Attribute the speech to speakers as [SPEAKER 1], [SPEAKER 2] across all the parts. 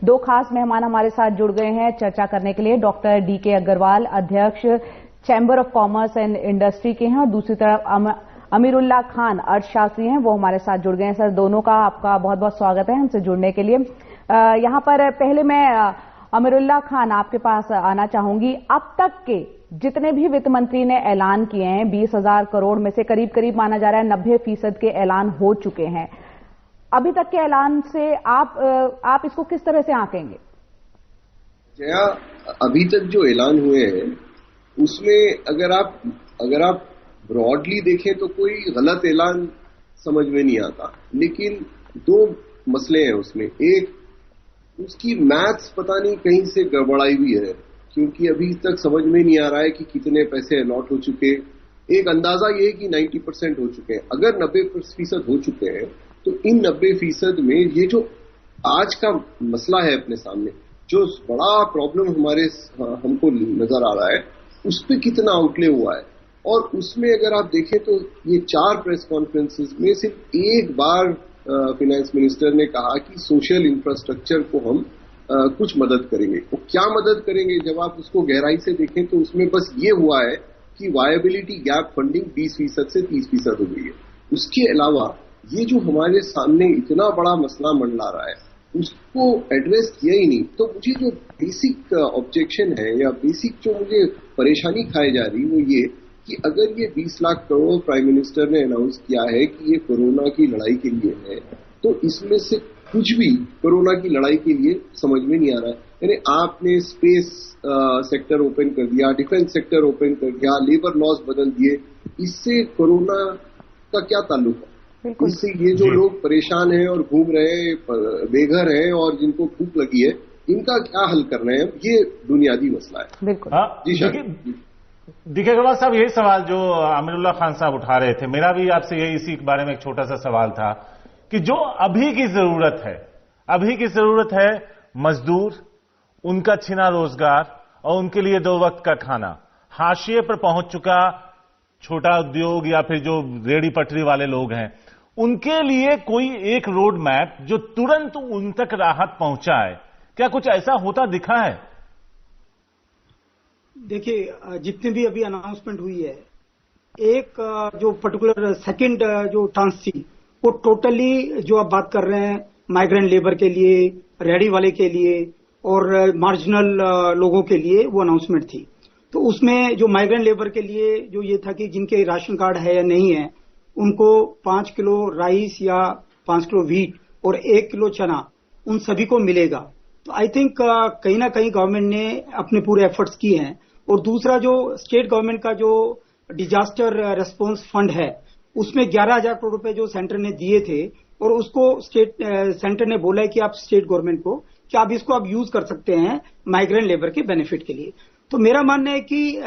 [SPEAKER 1] दो खास मेहमान हमारे साथ जुड़ गए हैं चर्चा करने के लिए। डॉक्टर डीके अग्रवाल, अध्यक्ष chamber of commerce and industry के हैं, और दूसरी तरफ अमीरुल्लाह खान, अर्थशास्त्री हैं, वो हमारे साथ जुड़ गए हैं। सर, दोनों का आपका बहुत बहुत स्वागत है हमसे जुड़ने के लिए। यहाँ पर पहले मैं अमीरुल्लाह खान आपके पास आना चाहूंगी। अब तक के जितने भी वित्त मंत्री ने ऐलान किए हैं, 20,000 करोड़ में से करीब करीब माना जा रहा है 90% के ऐलान हो चुके हैं। अभी तक के ऐलान से आप इसको किस तरह से आंकेंगे?
[SPEAKER 2] जया, अभी तक जो ऐलान हुए हैं उसमें अगर आप ब्रॉडली देखें तो कोई गलत ऐलान समझ में नहीं आता, लेकिन दो मसले हैं उसमें। एक, उसकी मैथ्स पता नहीं कहीं से गड़बड़ाई हुई है, क्योंकि अभी तक समझ में नहीं आ रहा है कि कितने पैसे अलॉट हो चुके। एक अंदाजा ये है कि 90% हो चुके हैं। अगर 90% हो चुके हैं तो इन 90% में ये जो आज का मसला है अपने सामने, जो बड़ा प्रॉब्लम हमको नजर आ रहा है, उस पर कितना आउटले हुआ है। और उसमें अगर आप देखें तो ये 4 प्रेस कॉन्फ्रेंसेस में सिर्फ एक बार फाइनेंस मिनिस्टर ने कहा कि सोशल इंफ्रास्ट्रक्चर को हम कुछ मदद करेंगे। वो क्या मदद करेंगे, जब आप उसको गहराई से देखें तो उसमें बस ये हुआ है कि वायबिलिटी गैप फंडिंग 20% से 30% हो गई है। उसके अलावा ये जो हमारे सामने इतना बड़ा मसला मंडला रहा है, उसको एड्रेस किया ही नहीं। तो मुझे जो बेसिक ऑब्जेक्शन है या बेसिक जो मुझे परेशानी खाई जा रही, वो ये कि अगर ये 20 लाख करोड़ प्राइम मिनिस्टर ने अनाउंस किया है कि ये कोरोना की लड़ाई के लिए है, तो इसमें से कुछ भी कोरोना की लड़ाई के लिए समझ में नहीं आ रहा है। यानी आपने स्पेस सेक्टर ओपन कर दिया, डिफेंस सेक्टर ओपन कर दिया, लेबर लॉस बदल दिए, इससे कोरोना का क्या ताल्लुक है? इससे ये जो लोग परेशान हैं और घूम रहे हैं, बेघर हैं और जिनको भूख लगी है, इनका क्या हल करना है? ये बुनियादी मसला है।
[SPEAKER 1] बिल्कुल
[SPEAKER 2] जी
[SPEAKER 3] डीके अग्रवाल साहब, यही सवाल जो अमीरुल्लाह खान साहब उठा रहे थे, मेरा भी आपसे यही इसी के बारे में एक छोटा सा सवाल था कि जो अभी की जरूरत है मजदूर, उनका छिना रोजगार और उनके लिए 2 वक्त का खाना, हाशिए पर पहुंच चुका छोटा उद्योग या फिर जो रेहड़ी पटरी वाले लोग हैं, उनके लिए कोई एक रोड मैप जो तुरंत उन तक राहत पहुंचाए, क्या कुछ ऐसा होता दिखा है?
[SPEAKER 4] देखिए, जितनी भी अभी अनाउंसमेंट हुई है, एक जो पर्टिकुलर सेकंड जो ट्रांस थी, वो टोटली जो आप बात कर रहे हैं माइग्रेंट लेबर के लिए, रेहड़ी वाले के लिए और मार्जिनल लोगों के लिए वो अनाउंसमेंट थी। तो उसमें जो माइग्रेंट लेबर के लिए जो ये था कि जिनके राशन कार्ड है या नहीं है, उनको 5 किलो राइस या 5 किलो व्हीट और 1 किलो चना उन सभी को मिलेगा। तो आई थिंक कहीं ना कहीं गवर्नमेंट ने अपने पूरे एफर्ट्स किए हैं। और दूसरा, जो स्टेट गवर्नमेंट का जो डिजास्टर रेस्पॉन्स फंड है, उसमें 11,000 करोड़ रुपए जो सेंटर ने दिए थे, और उसको सेंटर ने बोला है कि आप स्टेट गवर्नमेंट को कि आप इसको आप यूज कर सकते हैं माइग्रेंट लेबर के बेनिफिट के लिए। तो मेरा मानना है कि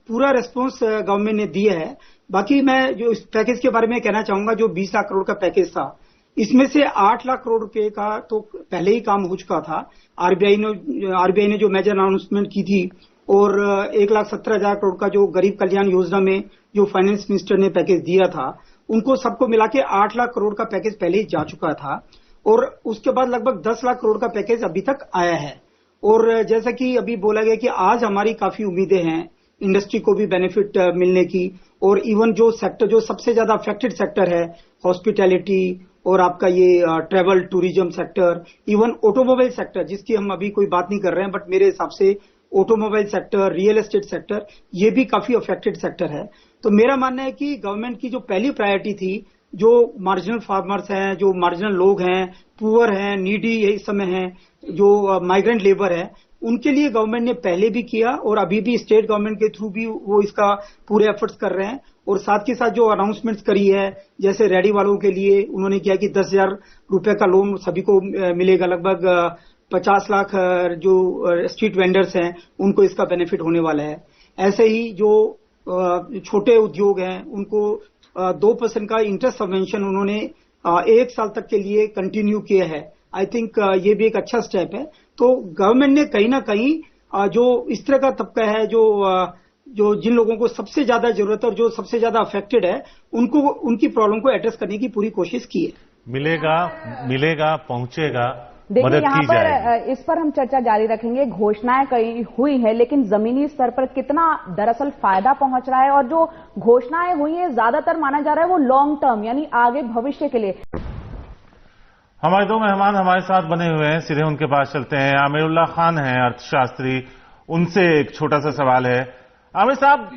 [SPEAKER 4] पूरा रेस्पॉन्स गवर्नमेंट ने दिया है। बाकी मैं जो इस पैकेज के बारे में कहना चाहूंगा, जो 20 लाख करोड़ का पैकेज था, इसमें से 8 लाख करोड़ रुपए का तो पहले ही काम हो चुका था। आरबीआई ने जो मेजर अनाउंसमेंट की थी, और 1,17,000 करोड़ का जो गरीब कल्याण योजना में जो फाइनेंस मिनिस्टर ने पैकेज दिया था, उनको सबको मिला के 8 लाख करोड़ का पैकेज पहले ही जा चुका था। और उसके बाद लगभग 10 लाख करोड़ का पैकेज अभी तक आया है। और जैसा कि अभी बोला गया कि आज हमारी काफी उम्मीदें हैं इंडस्ट्री को भी बेनिफिट मिलने की, और इवन जो सेक्टर जो सबसे ज्यादा अफेक्टेड सेक्टर है, हॉस्पिटैलिटी और आपका ये travel tourism sector, even automobile sector, जिसकी हम अभी कोई बात नहीं कर रहे हैं, बट मेरे हिसाब से automobile sector, real estate sector, ये भी काफी अफेक्टेड सेक्टर है। तो मेरा मानना है कि गवर्नमेंट की जो पहली प्रायोरिटी थी, जो मार्जिनल फार्मर्स हैं, जो मार्जिनल लोग हैं, पुअर हैं, नीडी इस समय हैं, जो माइग्रेंट लेबर है, उनके लिए गवर्नमेंट ने पहले भी किया और अभी भी स्टेट गवर्नमेंट के थ्रू भी वो इसका पूरे एफर्ट्स कर रहे हैं। और साथ के साथ जो अनाउंसमेंट्स करी है, जैसे रेहड़ी वालों के लिए उन्होंने किया कि 10,000 रुपए का लोन सभी को मिलेगा, लगभग 50 लाख जो स्ट्रीट वेंडर्स हैं उनको इसका बेनिफिट होने वाला है। ऐसे ही जो छोटे उद्योग हैं, उनको 2% का इंटरेस्ट सबवेंशन उन्होंने 1 साल तक के लिए कंटिन्यू किया है। आई थिंक ये भी एक अच्छा स्टेप है। तो गवर्नमेंट ने कहीं ना कहीं जो इस तरह का तबका है, जो जिन लोगों को सबसे ज्यादा जरूरत है और जो सबसे ज्यादा अफेक्टेड है, उनको उनकी प्रॉब्लम को एड्रेस करने की पूरी कोशिश की है।
[SPEAKER 3] मिलेगा, पहुंचेगा,
[SPEAKER 1] देखिए यहाँ पर इस पर हम चर्चा जारी रखेंगे। घोषणाएं कई हुई है, लेकिन जमीनी स्तर पर कितना दरअसल फायदा पहुंच रहा है, और जो घोषणाएं हुई है ज्यादातर माना जा रहा है वो लॉन्ग टर्म यानी आगे भविष्य के लिए।
[SPEAKER 3] हमारे दो मेहमान हमारे साथ बने हुए हैं, सीधे उनके पास चलते हैं। आमिरुल्लाह खान हैं अर्थशास्त्री, उनसे एक छोटा सा सवाल है। आमिर साहब,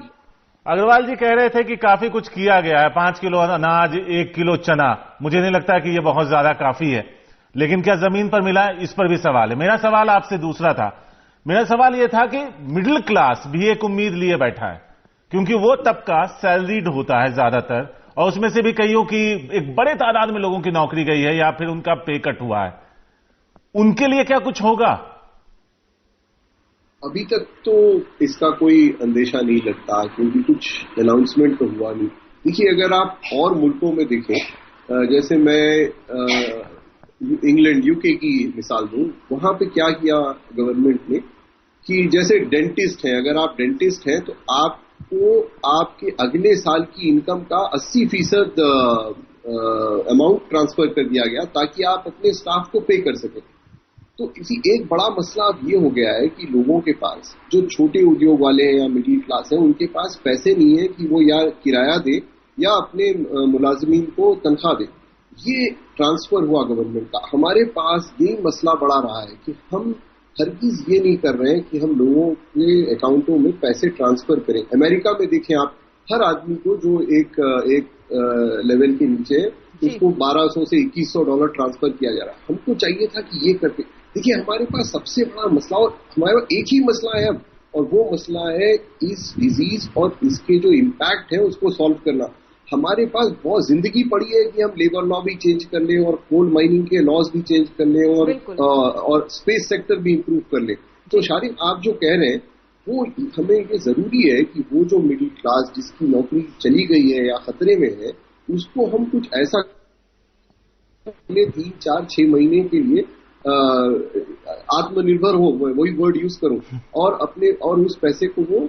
[SPEAKER 3] अग्रवाल जी कह रहे थे कि काफी कुछ किया गया है, 5 किलो अनाज, 1 किलो चना। मुझे नहीं लगता कि यह बहुत ज्यादा काफी है, लेकिन क्या जमीन पर मिला, इस पर भी सवाल है। मेरा सवाल आपसे दूसरा था। मेरा सवाल यह था कि मिडिल क्लास भी एक उम्मीद लिए बैठा है, क्योंकि वो तबका सैलरीड होता है ज्यादातर, और उसमें से भी कईयों की, एक बड़े तादाद में लोगों की नौकरी गई है या फिर उनका पे कट हुआ है। उनके लिए क्या कुछ होगा?
[SPEAKER 2] अभी तक तो इसका कोई अंदेशा नहीं लगता, क्योंकि कुछ अनाउंसमेंट तो हुआ नहीं। देखिए, अगर आप और मुल्कों में देखें, जैसे मैं इंग्लैंड, यूके की मिसाल दूं, वहां पे क्या किया गवर्नमेंट ने कि जैसे डेंटिस्ट हैं, अगर आप डेंटिस्ट हैं तो आपको आपके अगले साल की इनकम का 80% अमाउंट ट्रांसफर कर दिया गया, ताकि आप अपने स्टाफ को पे कर सकें। तो इसी एक बड़ा मसला अब ये हो गया है कि लोगों के पास, जो छोटे उद्योग वाले हैं या मिडिल क्लास हैं, उनके पास पैसे नहीं है कि वो या किराया दे या अपने मुलाजमीन को तनख्वाह दे। ये ट्रांसफर हुआ गवर्नमेंट का। हमारे पास यही मसला बड़ा रहा है कि हम हरगिज ये नहीं कर रहे हैं कि हम लोगों के अकाउंटों में पैसे ट्रांसफर करें। अमेरिका में देखें आप, हर आदमी को जो एक लेवल के नीचे है, उसको $1200 से $2100 ट्रांसफर किया जा रहा है। हमको चाहिए था कि ये करते। देखिए, हमारे पास सबसे बड़ा मसला, और हमारे पास एक ही मसला है अब, और वो मसला है इस डिजीज और इसके जो इम्पैक्ट है उसको सॉल्व करना। हमारे पास बहुत जिंदगी पड़ी है कि हम लेबर लॉ भी चेंज कर लें और कोल माइनिंग के लॉज भी चेंज कर लें और स्पेस सेक्टर भी इंप्रूव कर लें। तो शारिफ, आप जो कह रहे हैं वो हमें ये जरूरी है कि वो जो मिडिल क्लास जिसकी नौकरी चली गई है या खतरे में है, उसको हम कुछ ऐसा 3, 4, 6 महीने के लिए आत्मनिर्भर हो, वही वर्ड यूज करूं, और उस पैसे को वो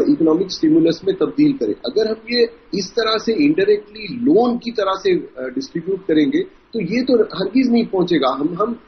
[SPEAKER 2] इकोनॉमिक स्टिमुलस में तब्दील करें। अगर हम ये इस तरह से इनडायरेक्टली लोन की तरह से डिस्ट्रीब्यूट करेंगे तो ये तो हरगिज नहीं पहुंचेगा।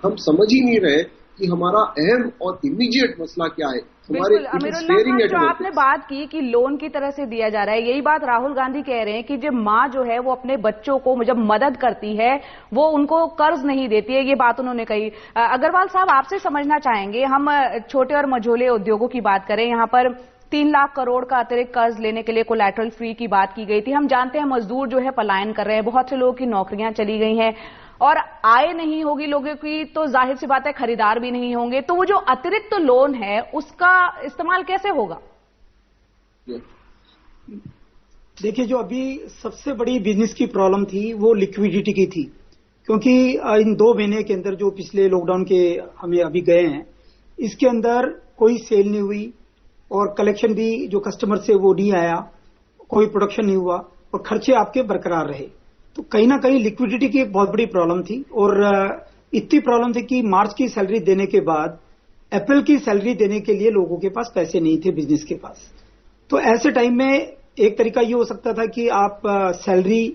[SPEAKER 2] हम समझ ही नहीं रहे कि हमारा अहम और इमीडिएट मसला क्या है। हमारे
[SPEAKER 1] अमीरुल्लाह खान, जो आपने बात की कि लोन की तरह से दिया जा रहा है, यही बात राहुल गांधी कह रहे हैं कि जब माँ जो है वो अपने बच्चों को जब मदद करती है वो उनको कर्ज नहीं देती है, ये बात उन्होंने कही। अग्रवाल साहब, आपसे समझना चाहेंगे, हम छोटे और मझोले उद्योगों की बात करें, यहाँ पर 3 लाख करोड़ का अतिरिक्त कर्ज लेने के लिए कोलैटरल फ्री की बात की गई थी। हम जानते हैं मजदूर जो है पलायन कर रहे हैं, बहुत से लोगों की नौकरियां चली गई हैं, और आय नहीं होगी लोगों की तो जाहिर सी बात है खरीदार भी नहीं होंगे। तो वो जो अतिरिक्त लोन है उसका इस्तेमाल कैसे होगा?
[SPEAKER 4] देखिए, जो अभी सबसे बड़ी बिजनेस की प्रॉब्लम थी वो लिक्विडिटी की थी, क्योंकि इन 2 महीने के अंदर जो पिछले लॉकडाउन के हमें अभी गए हैं, इसके अंदर कोई सेल नहीं हुई और कलेक्शन भी जो कस्टमर से वो नहीं आया, कोई प्रोडक्शन नहीं हुआ और खर्चे आपके बरकरार रहे। तो कहीं ना कहीं लिक्विडिटी की एक बहुत बड़ी प्रॉब्लम थी, और इतनी प्रॉब्लम थी कि मार्च की सैलरी देने के बाद अप्रैल की सैलरी देने के लिए लोगों के पास पैसे नहीं थे, बिजनेस के पास। तो ऐसे टाइम में एक तरीका ये हो सकता था कि आप सैलरी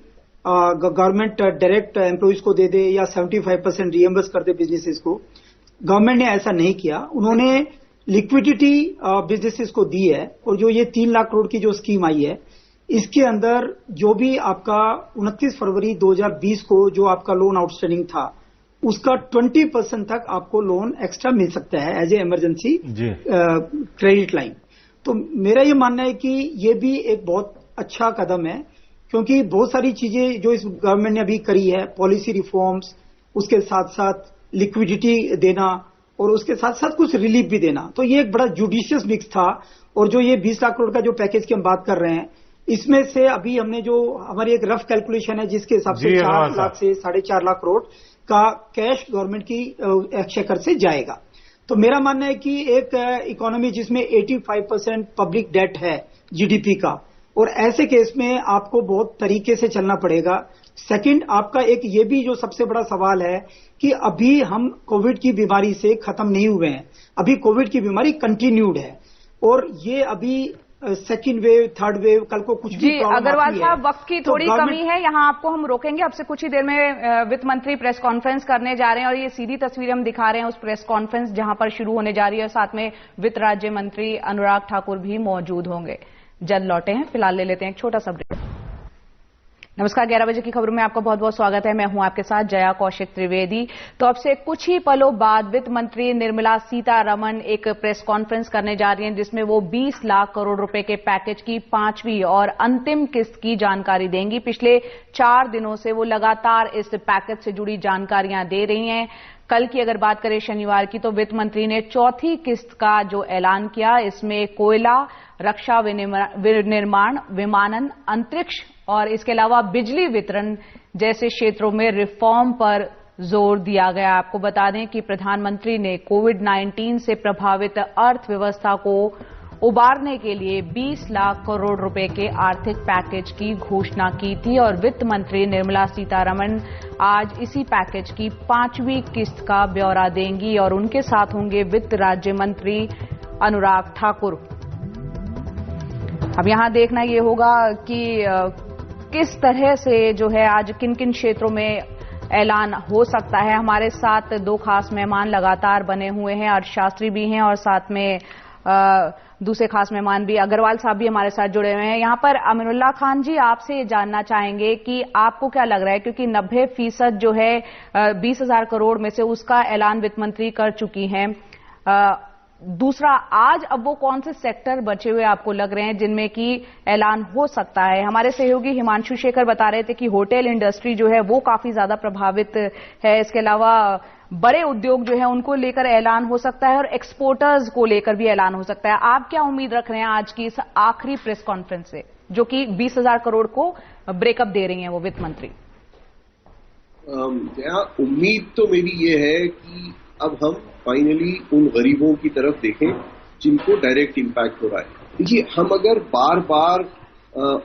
[SPEAKER 4] गवर्नमेंट डायरेक्ट एम्प्लॉइज को दे दे या 75% रिएम्बर्स कर दे बिजनेसेस को। गवर्नमेंट ने ऐसा नहीं किया, उन्होंने लिक्विडिटी बिजनेसेस को दी है। और जो ये 3 लाख करोड़ की जो स्कीम आई है, इसके अंदर जो भी आपका 29 फरवरी 2020 को जो आपका लोन आउटस्टैंडिंग था, उसका 20% तक आपको लोन एक्स्ट्रा मिल सकता है as a emergency credit line. तो मेरा ये मानना है कि ये भी एक बहुत अच्छा कदम है, क्योंकि बहुत सारी चीजें जो इस गवर्नमेंट ने अभी करी है, पॉलिसी रिफॉर्म्स, उसके साथ साथ लिक्विडिटी देना और उसके साथ साथ कुछ रिलीफ भी देना, तो ये एक बड़ा जुडिशियस मिक्स था। और जो ये 20 लाख करोड़ का जो पैकेज की हम बात कर रहे हैं, इसमें से अभी हमने जो हमारी एक रफ कैलकुलेशन है जिसके हिसाब से 4 लाख से 4.5 लाख करोड़ का कैश गवर्नमेंट की एक्सचेकर से जाएगा। तो मेरा मानना है कि एक इकोनॉमी जिसमें 85% पब्लिक डेट है जीडीपी का, और ऐसे केस में आपको बहुत तरीके से चलना पड़ेगा। सेकंड, आपका एक ये भी जो सबसे बड़ा सवाल है कि अभी हम कोविड की बीमारी से खत्म नहीं हुए हैं, अभी कोविड की बीमारी कंटिन्यूड है, और ये अभी सेकंड वेव, थर्ड वेव, कल को कुछ भी प्रॉब्लम
[SPEAKER 1] अग्रवाल साहब, वक्त की थोड़ी कमी है, यहाँ आपको हम रोकेंगे। अब से कुछ ही देर में वित्त मंत्री प्रेस कॉन्फ्रेंस करने जा रहे हैं और ये सीधी तस्वीर हम दिखा रहे हैं उस प्रेस कॉन्फ्रेंस जहां पर शुरू होने जा रही है और साथ में वित्त राज्य मंत्री अनुराग ठाकुर भी मौजूद होंगे। जल्द लौटे हैं, फिलहाल ले लेते हैं एक छोटा सा ब्रेक। नमस्कार, 11 बजे की खबरों में आपका बहुत बहुत स्वागत है। मैं हूं आपके साथ जया कौशिक त्रिवेदी। तो अब से कुछ ही पलों बाद वित्त मंत्री निर्मला सीतारमण एक प्रेस कॉन्फ्रेंस करने जा रही हैं जिसमें वो 20 लाख करोड़ रुपए के पैकेज की 5वीं और अंतिम किस्त की जानकारी देंगी। पिछले 4 दिनों से वो लगातार इस पैकेज से जुड़ी जानकारियां दे रही हैं। कल की अगर बात करें शनिवार की, तो वित्त मंत्री ने चौथी किस्त का जो ऐलान किया, इसमें कोयला, रक्षा विनिर्माण, विमानन, अंतरिक्ष और इसके अलावा बिजली वितरण जैसे क्षेत्रों में रिफॉर्म पर जोर दिया गया। आपको बता दें कि प्रधानमंत्री ने कोविड-19 से प्रभावित अर्थव्यवस्था को उबारने के लिए 20 लाख करोड़ रुपए के आर्थिक पैकेज की घोषणा की थी और वित्त मंत्री निर्मला सीतारमण आज इसी पैकेज की 5वीं किस्त का ब्यौरा देंगी और उनके साथ होंगे वित्त राज्य मंत्री अनुराग ठाकुर। अब यहां देखना ये होगा कि किस तरह से जो है आज किन किन क्षेत्रों में ऐलान हो सकता है। हमारे साथ 2 खास मेहमान लगातार बने हुए हैं, अर्थशास्त्री भी हैं और साथ में दूसरे खास मेहमान भी, अग्रवाल साहब भी हमारे साथ जुड़े हुए हैं। यहां पर अमीरुल्लाह खान जी, आपसे ये जानना चाहेंगे कि आपको क्या लग रहा है, क्योंकि 90% जो है 20,000 करोड़ में से उसका ऐलान वित्त मंत्री कर चुकी हैं। दूसरा, आज अब वो कौन से सेक्टर बचे हुए आपको लग रहे हैं जिनमें कि ऐलान हो सकता है? हमारे सहयोगी हिमांशु शेखर बता रहे थे कि होटल इंडस्ट्री जो है वो काफी ज्यादा प्रभावित है। इसके अलावा बड़े उद्योग जो है उनको लेकर ऐलान हो सकता है और एक्सपोर्टर्स को लेकर भी ऐलान हो सकता है। आप क्या उम्मीद रख रहे हैं आज की इस आखिरी प्रेस कॉन्फ्रेंस से, जो कि 20,000 करोड़ को ब्रेकअप दे रही हैं वो वित्त मंत्री?
[SPEAKER 2] उम्मीद तो मेरी ये है कि अब हम फाइनली उन गरीबों की तरफ देखें जिनको डायरेक्ट इम्पैक्ट हो रहा है। देखिए, हम अगर बार बार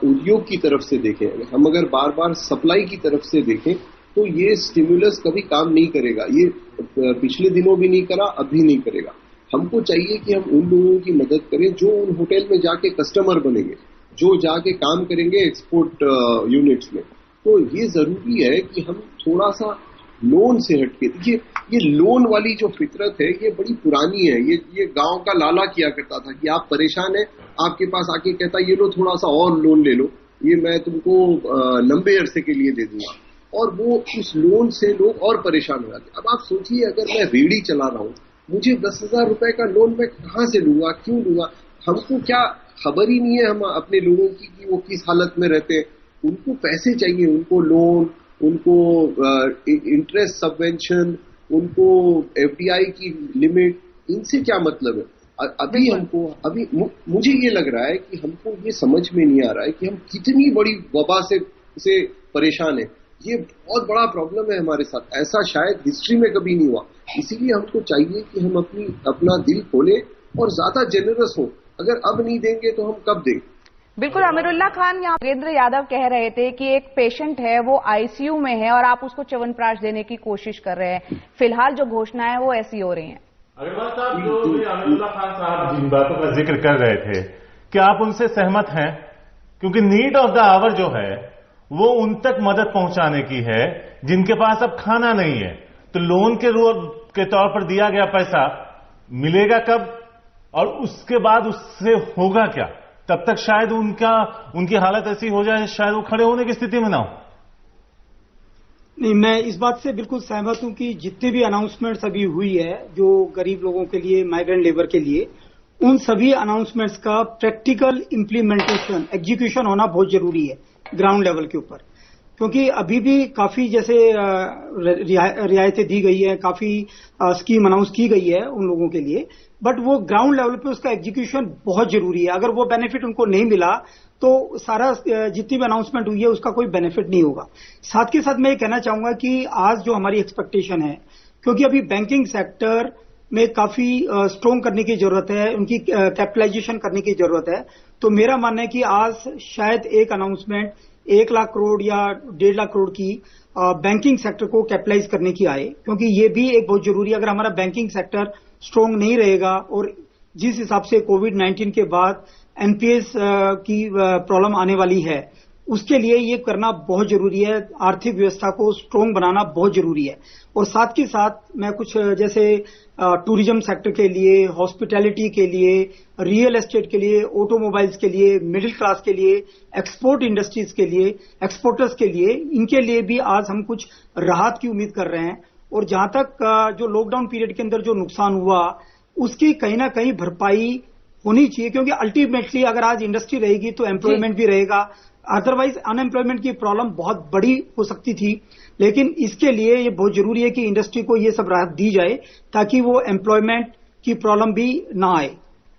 [SPEAKER 2] उद्योग की तरफ से देखें, हम अगर बार बार सप्लाई की तरफ से देखें, तो ये स्टिमुलस कभी काम नहीं करेगा। ये पिछले दिनों भी नहीं करा, अब भी नहीं करेगा। हमको चाहिए कि हम उन लोगों की मदद करें जो उन होटल में जाके कस्टमर बनेंगे, जो जाके काम करेंगे एक्सपोर्ट यूनिट्स में। तो ये जरूरी है कि हम थोड़ा सा लोन से हटके, देखिए ये लोन वाली जो फितरत है ये बड़ी पुरानी है। ये गांव का लाला किया करता था कि आप परेशान है, आपके पास आके कहता ये लो थोड़ा सा और लोन ले लो, ये मैं तुमको लंबे अरसे के लिए दे दूंगा, और वो उस लोन से लोग और परेशान हो जाते। अब आप सोचिए, अगर मैं रेहड़ी चला रहा हूं, मुझे 10,000 रुपए का लोन मैं कहां से लूंगा, क्यों लूंगा? हमको क्या खबर ही नहीं है हम अपने लोगों की कि वो किस हालत में रहते हैं। उनको पैसे चाहिए, उनको लोन, उनको इंटरेस्ट सबवेंशन, उनको एफडीआई की लिमिट, इनसे क्या मतलब है? अभी मुझे ये लग रहा है कि हमको ये समझ में नहीं आ रहा है कि हम कितनी बड़ी वबा से परेशान है। ये बहुत बड़ा प्रॉब्लम है हमारे साथ, ऐसा शायद हिस्ट्री में कभी नहीं हुआ। इसीलिए हमको चाहिए कि हम अपना दिल खोलें और ज्यादा जेनरस हो। अगर अब नहीं देंगे तो हम कब देंगे?
[SPEAKER 1] बिल्कुल। अमीरुल्लाह खान, यहाँ योगेंद्र यादव कह रहे थे कि एक पेशेंट है वो आईसीयू में है और आप उसको च्यवनप्राश देने की कोशिश कर रहे हैं। फिलहाल जो घोषणा है वो ऐसी हो रही है।
[SPEAKER 3] अग्रवाल साहब, जो अमीरुल्लाह खान साहब जिन बातों का जिक्र कर रहे थे, क्या आप उनसे सहमत हैं? क्योंकि नीड ऑफ द आवर जो है वो उन तक मदद पहुंचाने की है जिनके पास अब खाना नहीं है। तो लोन के तौर पर दिया गया पैसा मिलेगा कब, और उसके बाद उससे होगा क्या? तब तक शायद उनकी हालत ऐसी हो जाए, शायद वो खड़े होने की स्थिति में ना हो।
[SPEAKER 4] नहीं, मैं इस बात से बिल्कुल सहमत हूं कि जितनी भी अनाउंसमेंट्स अभी हुई है जो गरीब लोगों के लिए, माइग्रेंट लेबर के लिए, उन सभी अनाउंसमेंट्स का प्रैक्टिकल इम्प्लीमेंटेशन, एग्जीक्यूशन होना बहुत जरूरी है ग्राउंड लेवल के ऊपर। क्योंकि अभी भी काफी जैसे रियायतें दी गई है, काफी स्कीम अनाउंस की गई है उन लोगों के लिए, बट वो ग्राउंड लेवल पे उसका एग्जीक्यूशन बहुत जरूरी है। अगर वो बेनिफिट उनको नहीं मिला तो सारा जितनी भी अनाउंसमेंट हुई है उसका कोई बेनिफिट नहीं होगा। साथ के साथ मैं ये कहना चाहूंगा कि आज जो हमारी एक्सपेक्टेशन है, क्योंकि अभी बैंकिंग सेक्टर में काफी स्ट्रोंग करने की जरूरत है, उनकी कैपिटलाइजेशन करने की जरूरत है। तो मेरा मानना है कि आज शायद एक अनाउंसमेंट 1 लाख करोड़ या 1.5 लाख करोड़ की बैंकिंग सेक्टर को कैपिटलाइज करने की आए, क्योंकि ये भी एक बहुत जरूरी है। अगर हमारा बैंकिंग सेक्टर स्ट्रोंग नहीं रहेगा और जिस हिसाब से कोविड-19 के बाद एनपीएस की प्रॉब्लम आने वाली है, उसके लिए ये करना बहुत जरूरी है। आर्थिक व्यवस्था को स्ट्रोंग बनाना बहुत जरूरी है। और साथ के साथ मैं कुछ जैसे टूरिज्म सेक्टर के लिए, हॉस्पिटैलिटी के लिए, रियल एस्टेट के लिए, ऑटोमोबाइल्स के लिए, मिडिल क्लास के लिए, एक्सपोर्ट इंडस्ट्रीज के लिए, एक्सपोर्टर्स के लिए, इनके लिए भी आज हम कुछ राहत की उम्मीद कर रहे हैं। और जहां तक जो लॉकडाउन पीरियड के अंदर जो नुकसान हुआ, उसकी कहीं ना कहीं भरपाई होनी चाहिए, क्योंकि अल्टीमेटली अगर आज इंडस्ट्री रहेगी तो एम्प्लॉयमेंट भी रहेगा। अदरवाइज अनएम्प्लॉयमेंट की प्रॉब्लम बहुत बड़ी हो सकती थी। लेकिन इसके लिए ये बहुत जरूरी है कि इंडस्ट्री को ये सब राहत दी जाए ताकि वो एम्प्लॉयमेंट की प्रॉब्लम भी ना आए।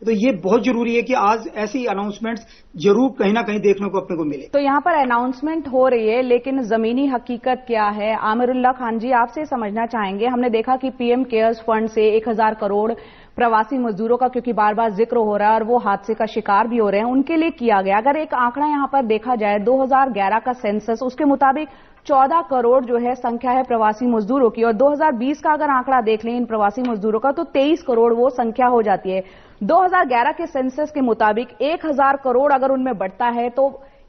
[SPEAKER 4] तो ये बहुत जरूरी है कि आज ऐसी अनाउंसमेंट्स जरूर कहीं ना कहीं देखने को अपने को मिले।
[SPEAKER 1] तो यहाँ पर अनाउंसमेंट हो रही है, लेकिन जमीनी हकीकत क्या है? आमिरुल्लाह खान जी, आपसे समझना चाहेंगे। हमने देखा कि पीएम केयर्स फंड से 1000 करोड़ प्रवासी मजदूरों का, क्योंकि बार बार जिक्र हो रहा है और वो हादसे का शिकार भी हो रहे हैं, उनके लिए किया गया। अगर एक आंकड़ा यहाँ पर देखा जाए 2011 का सेंसस, उसके मुताबिक 14 करोड़ जो है संख्या है प्रवासी मजदूरों की, और 2020 का अगर आंकड़ा देख लें इन प्रवासी मजदूरों का तो 23 करोड़ वो संख्या हो जाती है। 2011 के सेंसस के मुताबिक 1000 करोड़ अगर उनमें बढ़ता है तो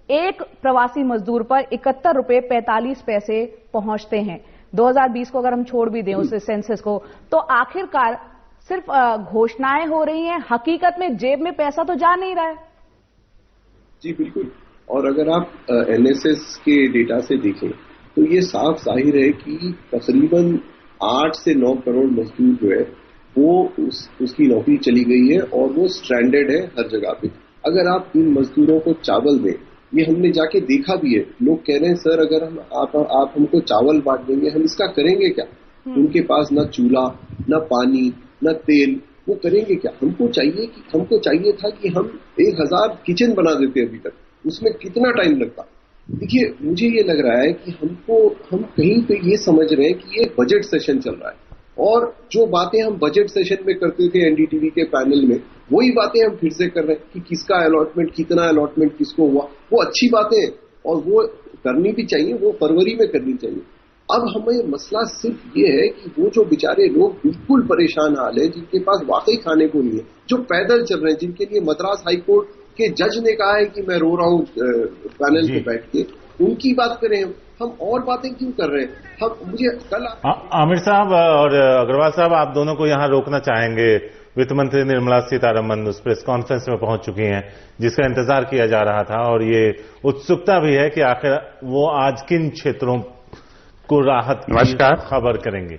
[SPEAKER 1] एक प्रवासी मजदूर पर 71 रुपए 45 पैसे पहुंचते हैं। 2020 को अगर हम छोड़ भी दें उस सेंसस को, तो आखिरकार सिर्फ घोषणाएं हो रही हैं, हकीकत में जेब में पैसा तो जा नहीं रहा है।
[SPEAKER 2] जी बिल्कुल। और अगर आप एनएसएस के डेटा से देखें तो ये साफ जाहिर है कि तकरीबन 8 से 9 करोड़ मजदूर जो है वो उसकी नौकरी चली गई है और वो स्ट्रैंडेड है हर जगह पे। अगर आप इन मजदूरों को चावल दें, ये हमने जाके देखा भी है, लोग कह रहे हैं सर अगर आप हमको चावल बांट देंगे हम इसका करेंगे क्या? उनके पास ना चूल्हा, ना पानी, ना तेल, वो करेंगे क्या? हमको चाहिए था कि हम 1000 किचन बना देते अभी तक, उसमें कितना टाइम लगता। देखिए मुझे ये लग रहा है कि हम कहीं पे ये समझ रहे हैं कि ये बजट सेशन चल रहा है और जो बातें हम बजट सेशन में करते थे एनडीटीवी के पैनल में, वही बातें हम फिर से कर रहे हैं कि किसका अलॉटमेंट, कितना अलॉटमेंट किसको हुआ। वो अच्छी बातें हैं और वो करनी भी चाहिए, वो फरवरी में करनी चाहिए। अब हमें मसला सिर्फ ये है कि वो जो बेचारे लोग बिल्कुल परेशान हाल है, जिनके पास वाकई खाने को नहीं है, जो पैदल चल रहे हैं, जिनके लिए मद्रास हाईकोर्ट के जज ने कहा है कि मैं रो रहा हूं पैनल पे बैठ के, उनकी बात करें हम और बातें क्यों कर रहे हैं? हम मुझे कल
[SPEAKER 3] आमिर साहब और अग्रवाल साहब, आप दोनों को यहां रोकना चाहेंगे। वित्त मंत्री निर्मला सीतारमन उस प्रेस कॉन्फ्रेंस में पहुंच चुकी हैं जिसका इंतजार किया जा रहा था और ये उत्सुकता भी है कि आखिर वो आज किन क्षेत्रों को राहत की खबर करेंगे।